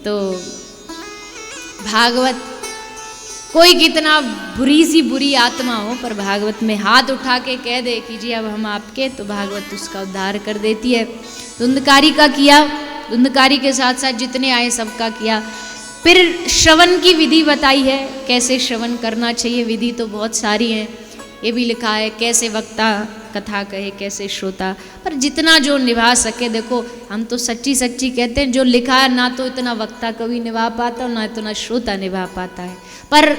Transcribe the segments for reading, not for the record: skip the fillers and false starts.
तो भागवत, कोई कितना बुरी आत्मा हो, पर भागवत में हाथ उठा के कह दे कि जी अब हम आपके, तो भागवत उसका उद्धार कर देती है। धुंधकारी का किया, धुंधकारी के साथ साथ जितने आए सबका किया। फिर श्रवण की विधि बताई है, कैसे श्रवण करना चाहिए। विधि तो बहुत सारी है, ये भी लिखा है कैसे वक्ता कथा कहे, कैसे श्रोता, पर जितना जो निभा सके। देखो हम तो सच्ची सच्ची कहते हैं, जो लिखा है ना तो इतना वक्ता कभी निभा पाता और ना इतना श्रोता निभा पाता है। पर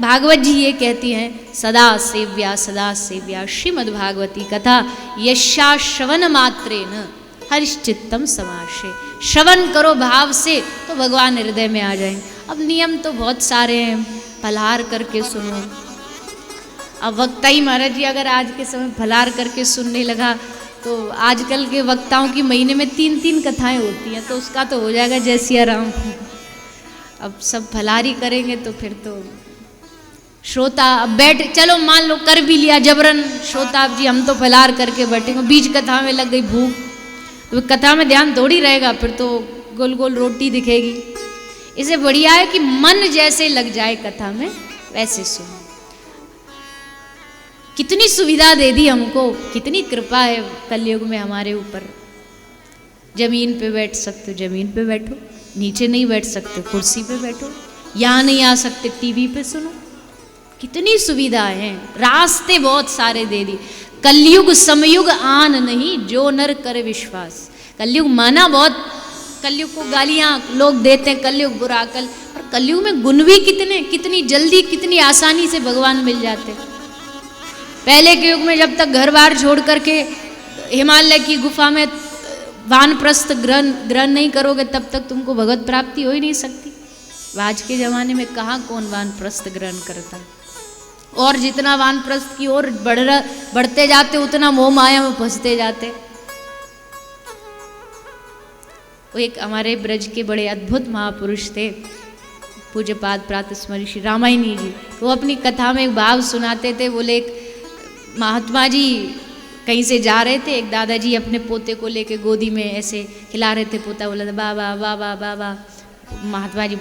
भागवत जी ये कहती हैं, सदा सेव्या श्रीमद्भागवती कथा यशा श्रवण मात्रेन हरिश्चित्तम समाशे। श्रवण करो भाव से तो भगवान हृदय में आ जाएंगे। अब नियम तो बहुत सारे हैं, फलाहार करके सुनो। अब वक्ता ही महाराज जी अगर आज के समय फलाहार करके सुनने लगा, तो आजकल के वक्ताओं की महीने में 3-3 कथाएं होती हैं, तो उसका तो हो जाएगा जय सिया राम। अब सब फलाहारी करेंगे तो फिर तो श्रोता अब बैठ, चलो मान लो कर भी लिया जबरन श्रोता, अब जी हम तो फलाहार करके बैठेंगे, बीच कथा में लग गई भूख, तो कथा में ध्यान थोड़ी रहेगा, फिर तो गोल गोल रोटी दिखेगी। इसे बढ़िया है कि मन जैसे लग जाए कथा में वैसे सुनो। कितनी सुविधा दे दी हमको, कितनी कृपा है कलयुग में हमारे ऊपर। जमीन पे बैठ सकते हो जमीन पे बैठो, नीचे नहीं बैठ सकते कुर्सी पे बैठो, यहाँ नहीं आ सकते टीवी पे सुनो। कितनी सुविधा है, रास्ते बहुत सारे दे दी। कलयुग समयुग आन नहीं, जो नर करे विश्वास। कलयुग माना बहुत, कलयुग को गालियां लोग देते हैं, कलयुग बुरा कल, पर कलयुग में गुण भी कितने, कितनी जल्दी कितनी आसानी से भगवान मिल जाते। पहले के युग में जब तक घर बार छोड़ करके हिमालय की गुफा में वानप्रस्थ ग्रहण नहीं करोगे, तब तक तुमको भगवत प्राप्ति हो ही नहीं सकती। आज के जमाने में कहाँ कौन वानप्रस्थ ग्रहण करता है, और जितना वानप्रस्थ की ओर बढ़ते जाते उतना मोह माया में फंसते जाते। वो एक हमारे ब्रज के बड़े अद्भुत महापुरुष थे, पूज्यपाद प्रातस्मरणीय श्री रामायणी जी। वो अपनी कथा में एक भाव सुनाते थे। बोले एक महात्मा जी कहीं से जा रहे थे, एक दादाजी अपने पोते को लेके गोदी में ऐसे खिला रहे थे। पोता बोला था बाबा बाबा बाबा। महात्मा जी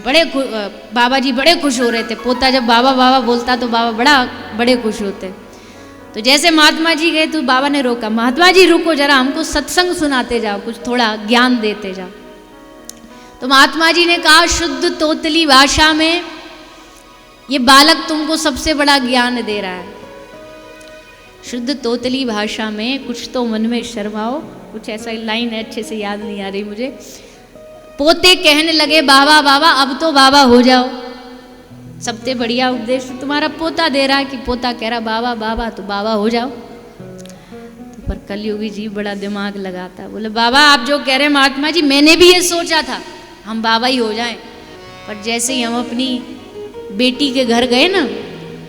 बाबा जी बड़े खुश हो रहे थे। पोता जब बाबा बाबा बोलता तो बाबा बड़े खुश होते। तो जैसे महात्मा जी गए तो बाबा ने रोका, महात्मा जी रुको जरा, हमको सत्संग सुनाते जाओ, कुछ थोड़ा ज्ञान देते जाओ। तो महात्मा जी ने कहा, शुद्ध तोतली भाषा में ये बालक तुमको सबसे बड़ा ज्ञान दे रहा है। शुद्ध तोतली भाषा में कुछ तो मन में शर्माओ, कुछ ऐसा लाइन है, अच्छे से याद नहीं आ रही मुझे। पोते कहने लगे बाबा बाबा, अब तो बाबा हो जाओ। सबसे बढ़िया उपदेश तुम्हारा पोता दे रहा है कि पोता कह रहा बाबा बाबा, तो बाबा हो जाओ। तो पर कलयुगी जी बड़ा दिमाग लगाता, बोले बाबा आप जो कह रहे हैं महात्मा जी, मैंने भी ये सोचा था हम बाबा ही हो जाएं, पर जैसे ही हम अपनी बेटी के घर गए ना,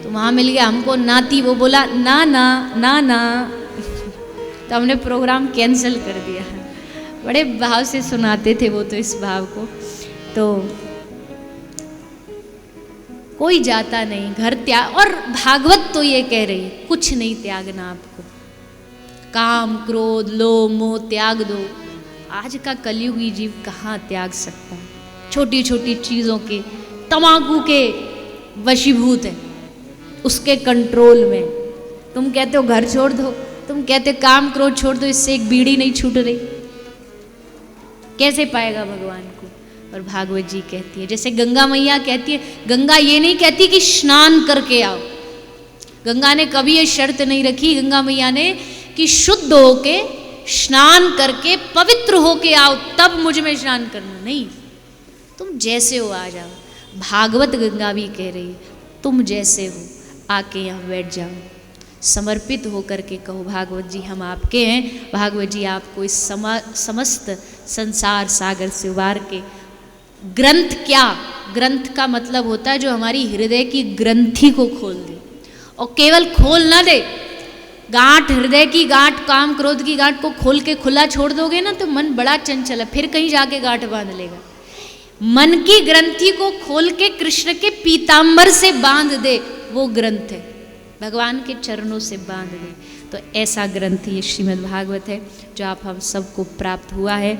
तो वहाँ मिल गया हमको नाती। वो बोला ना ना ना ना तो हमने प्रोग्राम कैंसिल कर दिया। बड़े भाव से सुनाते थे वो तो इस भाव को। तो कोई जाता नहीं घर त्याग, और भागवत तो ये कह रही है कुछ नहीं त्यागना आपको, काम क्रोध लोभ मोह त्याग दो। आज का कलयुगी जीव कहाँ त्याग सकता है? छोटी छोटी चीज़ों के, तम्बाकू के वशीभूत है, उसके कंट्रोल में। तुम कहते हो घर छोड़ दो, तुम कहते हो काम क्रोध छोड़ दो, इससे एक बीड़ी नहीं छूट रही, कैसे पाएगा भगवान को? और भागवत जी कहती है, जैसे गंगा मैया कहती है, गंगा ये नहीं कहती कि स्नान करके आओ। गंगा ने कभी ये शर्त नहीं रखी गंगा मैया ने कि शुद्ध होके स्नान करके पवित्र होके आओ तब मुझ में स्नान करना, नहीं, तुम जैसे हो आ जाओ। भागवत गंगा भी कह रही है तुम जैसे हो आके यहाँ बैठ जाओ, समर्पित होकर के कहो भागवत जी हम आपके हैं। भागवत जी आपको इस समस्त संसार सागर से उबार के, ग्रंथ क्या, ग्रंथ का मतलब होता है जो हमारी हृदय की ग्रंथि को खोल दे, और केवल खोल ना दे, गांठ, हृदय की गांठ, काम क्रोध की गांठ को खोल के खुला छोड़ दोगे ना तो मन बड़ा चंचल है, फिर कहीं जाके गांठ बांध लेगा। मन की ग्रंथि को खोल के कृष्ण के पीतांबर से बांध दे, वो ग्रंथ है, भगवान के चरणों से बांध दे। तो ऐसा ग्रंथ ये श्रीमद् भागवत है जो आप हम सबको प्राप्त हुआ है।